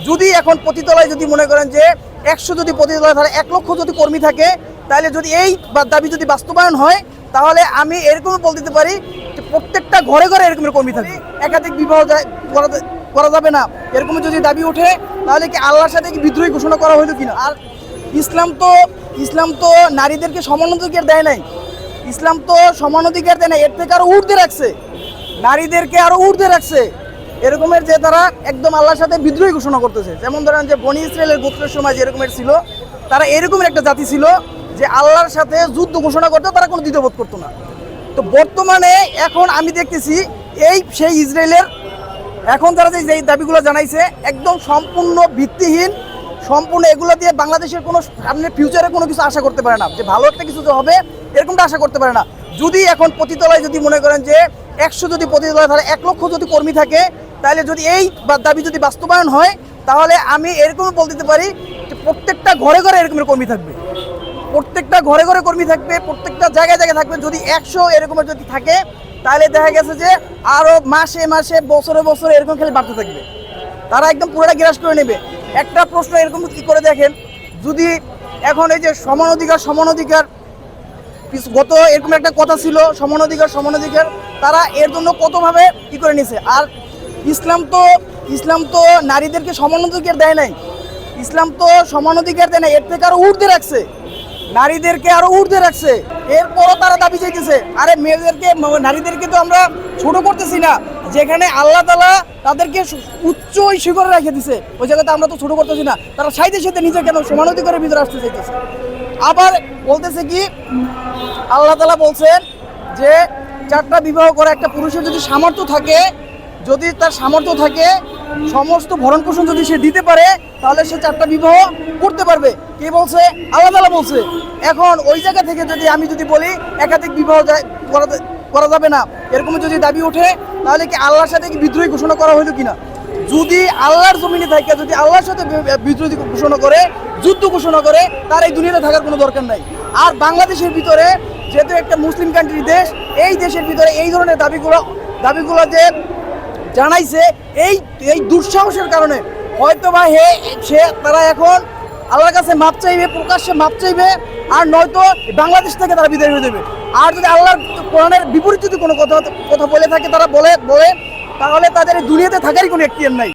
যদি এখন পতিতলায় যদি মনে করেন যে 100 যদি পতিতলায় তাহলে 1 লক্ষ যদি কর্মী থাকে, তাহলে যদি এই দাবি যদি বাস্তবায়ন হয়, তাহলে আমি এরকম বলতে দিতে পারি যে প্রত্যেকটা ঘরে ঘরে এরকমের কর্মী থাকবে। একাধিক বিবাহ করা যাবে না, এরকম যদি দাবি ওঠে, তাহলে কি আল্লাহর সাথে কি বিদ্রোহী ঘোষণা করা হইলো কিনা? আর ইসলাম তো নারীদেরকে সমান অধিকার দেয় নাই, ইসলাম তো সমান অধিকার দেয় না, এর থেকে আরো ঊর্ধ্বে রাখছে, নারীদেরকে আরো ঊর্ধ্বে রাখছে। এরকমের যে তারা একদম আল্লাহর সাথে বিদ্রোহী ঘোষণা করতেছে। যেমন ধরেন যে বনি ইসরায়েলের গোত্রের সময় যেরকমের ছিল, তারা এরকমের একটা জাতি ছিল যে আল্লাহর সাথে যুদ্ধ ঘোষণা করতে তারা কোনো দ্বিধাবোধ করতো না। তো বর্তমানে এখন আমি দেখতেছি সেই ইসরায়েলের এখন তারা যে দাবিগুলো জানাইছে একদম সম্পূর্ণ ভিত্তিহীন, সম্পূর্ণ এগুলো দিয়ে বাংলাদেশের কোনো সামনে ফিউচারে কোনো কিছু আশা করতে পারে না, যে ভালো একটা কিছু হবে এরকমটা আশা করতে পারে না। যদি এখন পতিতলায় যদি মনে করেন যে 100 যদি পতিতলায় তাহলে 1 লক্ষ যদি কর্মী থাকে, তাহলে যদি এই দাবি যদি বাস্তবায়ন হয়, তাহলে আমি এরকম বলতে দিতে পারি যে প্রত্যেকটা ঘরে ঘরে এরকমের কর্মী থাকবে, প্রত্যেকটা ঘরে ঘরে কর্মী থাকবে, প্রত্যেকটা জায়গায় জায়গায় থাকবে। যদি 100 এরকমের যদি থাকে, তাহলে দেখা গেছে যে আরও মাসে মাসে বছরে বছরে এরকম খেলে বাড়তে থাকবে, তারা একদম পুরোটা গ্রাস করে নেবে। একটা প্রশ্ন এরকম কি করে দেখেন, যদি এখন এই যে সমান অধিকার গত এরকম একটা কথা ছিল সমান অধিকার, তারা এর জন্য কতভাবে কি করে নিছে। আর ইসলাম তো নারীদেরকে সমান অধিকার দেয় নাই, ইসলাম তো সমান অধিকার দেয় না, এর থেকে আরো ঊর্ধ্বে রাখছে, নারীদেরকে আরো ঊর্ধ্বে রাখছে। এরপরও তারা দাবি চাইতেছে, আরে নারীদেরকে তো আমরা ছোট করতেছি না, যেখানে আল্লাহ তাআলা তাদেরকে উচ্চ শিখরে রেখে দিছে, ওই জায়গাতে আমরা তো ছোট করতেছি না। তারা সাথে সাথে নিজে কেন সমান অধিকারের ভিতরে আসতে চাইতেছে। আবার বলতেছে কি, আল্লাহ তাআলা বলছেন যে 4টা বিবাহ করা একটা পুরুষের যদি সামর্থ্য থাকে, যদি তার সামর্থ্য থাকে, সমস্ত ভরণ পোষণ যদি সে দিতে পারে, তাহলে সে 4টা বিবাহ করতে পারবে। কে বলছে? আল্লাহ তাআলা বলছে। এখন ওই জায়গা থেকে যদি আমি যদি বলি একাধিক বিবাহ করা যাবে না, এরকম যদি দাবি ওঠে, তাহলে কি আল্লাহর সাথে কি বিদ্রোহী ঘোষণা করা হইলো কিনা? যদি আল্লাহর জমিনে থাকে, যদি আল্লাহর সাথে বিদ্রোহী ঘোষণা করে, যুদ্ধ ঘোষণা করে, তার এই দুনিয়াতে থাকার কোনো দরকার নাই। আর বাংলাদেশের ভিতরে যেহেতু একটা মুসলিম কান্ট্রির দেশ, এই দেশের ভিতরে এই ধরনের দাবিগুলো যে জানাইছে, এই দুঃসাহসের কারণে হয়তো বা তারা এখন আল্লাহর কাছে মাপ চাইবে, প্রকাশ্যে মাপ চাইবে, আর নয়তো বাংলাদেশ থেকে তারা বিদায় হয়ে যাবে। আর যদি আল্লাহর কোরআনের বিপরীত যদি কোনো কথা বলে থাকে, তারা বলে তাহলে তাদের এই দুনিয়াতে থাকারই কোনো এখতিয়ার নাই।